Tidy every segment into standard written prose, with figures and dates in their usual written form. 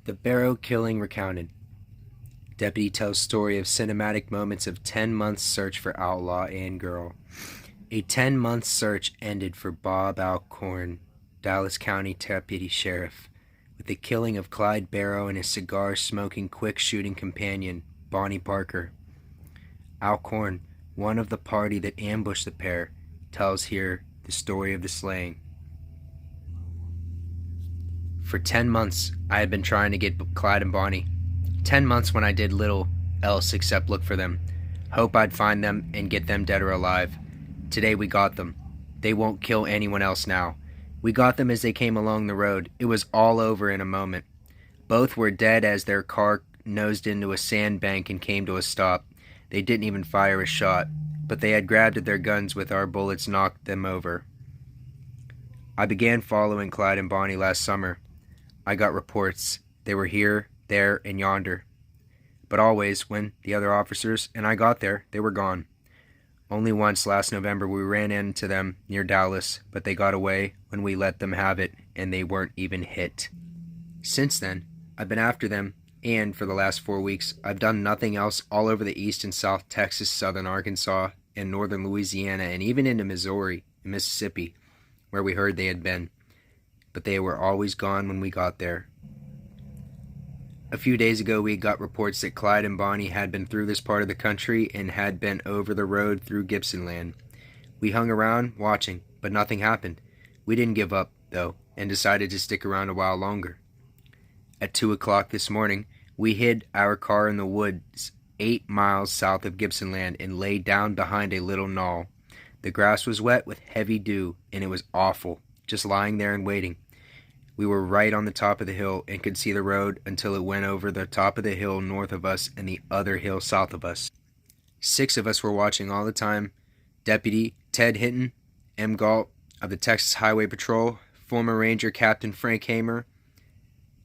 The Barrow killing recounted. Deputy tells story of cinematic moments of 10 months search for outlaw and girl. A 10-month search ended for Bob Alcorn, Dallas County Deputy Sheriff, with the killing of Clyde Barrow and his cigar-smoking, quick-shooting companion, Bonnie Parker. Alcorn, one of the party that ambushed the pair, tells here the story of the slaying. For 10 months, I had been trying to get Clyde and Bonnie. 10 months when I did little else except look for them. Hope I'd find them and get them dead or alive. Today we got them. They won't kill anyone else now. We got them as they came along the road. It was all over in a moment. Both were dead as their car nosed into a sandbank and came to a stop. They didn't even fire a shot, but they had grabbed at their guns with our bullets knocked them over. I began following Clyde and Bonnie last summer. I got reports. They were here, there, and yonder. But always, when the other officers and I got there, they were gone. Only once last November we ran into them near Dallas, but they got away when we let them have it, and they weren't even hit. Since then, I've been after them, and for the last 4 weeks, I've done nothing else all over the east and south Texas, southern Arkansas, and northern Louisiana, and even into Missouri and Mississippi, where we heard they had been. But they were always gone when we got there. A few days ago we got reports that Clyde and Bonnie had been through this part of the country and had been over the road through Gibson land. We hung around watching, but nothing happened. We didn't give up, though, and decided to stick around a while longer. At 2 o'clock this morning, we hid our car in the woods 8 miles south of Gibson land and lay down behind a little knoll. The grass was wet with heavy dew, and it was awful, just lying there and waiting. We were right on the top of the hill and could see the road until it went over the top of the hill north of us and the other hill south of us. 6 of us were watching all the time. Deputy Ted Hinton, M. Galt of the Texas Highway Patrol, former Ranger Captain Frank Hamer,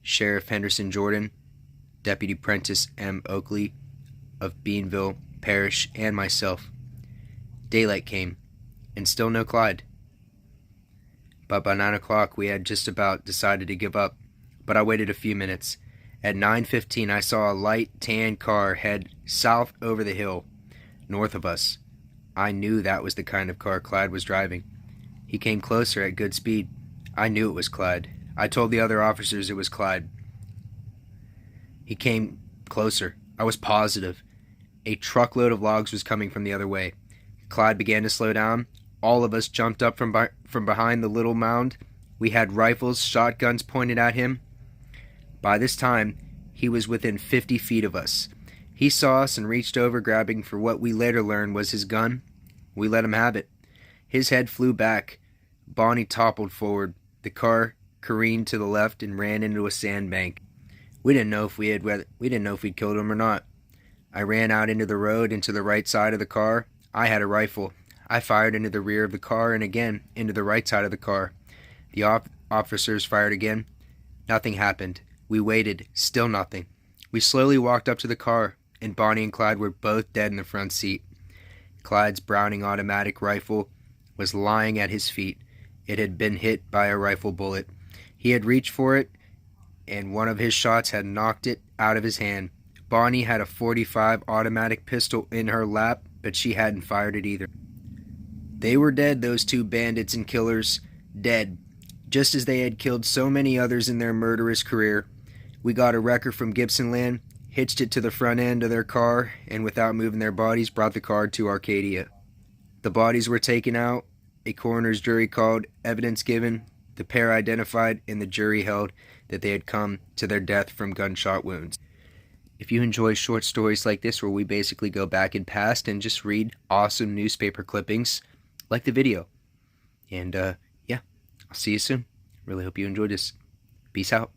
Sheriff Henderson Jordan, Deputy Prentice M. Oakley of Beanville Parish, and myself. Daylight came, and still no Clyde. But by 9 o'clock we had just about decided to give up, but I waited a few minutes. At 9:15 I saw a light tan car head south over the hill, north of us. I knew that was the kind of car Clyde was driving. He came closer at good speed. I knew it was Clyde. I told the other officers it was Clyde. He came closer. I was positive. A truckload of logs was coming from the other way. Clyde began to slow down. All of us jumped up from behind the little mound. We had rifles, shotguns pointed at him. By this time, he was within 50 feet of us. He saw us and reached over, grabbing for what we later learned was his gun. We let him have it. His head flew back. Bonnie toppled forward. The car careened to the left and ran into a sandbank. We didn't know if we'd killed him or not. I ran out into the road into the right side of the car. I had a rifle. I fired into the rear of the car and again into the right side of the car. The officers fired again. Nothing happened. We waited. Still nothing. We slowly walked up to the car, and Bonnie and Clyde were both dead in the front seat. Clyde's Browning automatic rifle was lying at his feet. It had been hit by a rifle bullet. He had reached for it, and one of his shots had knocked it out of his hand. Bonnie had a .45 automatic pistol in her lap, but she hadn't fired it either. They were dead, those two bandits and killers. Dead. Just as they had killed so many others in their murderous career. We got a wrecker from Gibson land, hitched it to the front end of their car, and without moving their bodies, brought the car to Arcadia. The bodies were taken out, a coroner's jury called, evidence given, the pair identified, and the jury held that they had come to their death from gunshot wounds. If you enjoy short stories like this where we basically go back in past and just read awesome newspaper clippings, like the video. And yeah, I'll see you soon. Really hope you enjoyed this. Peace out.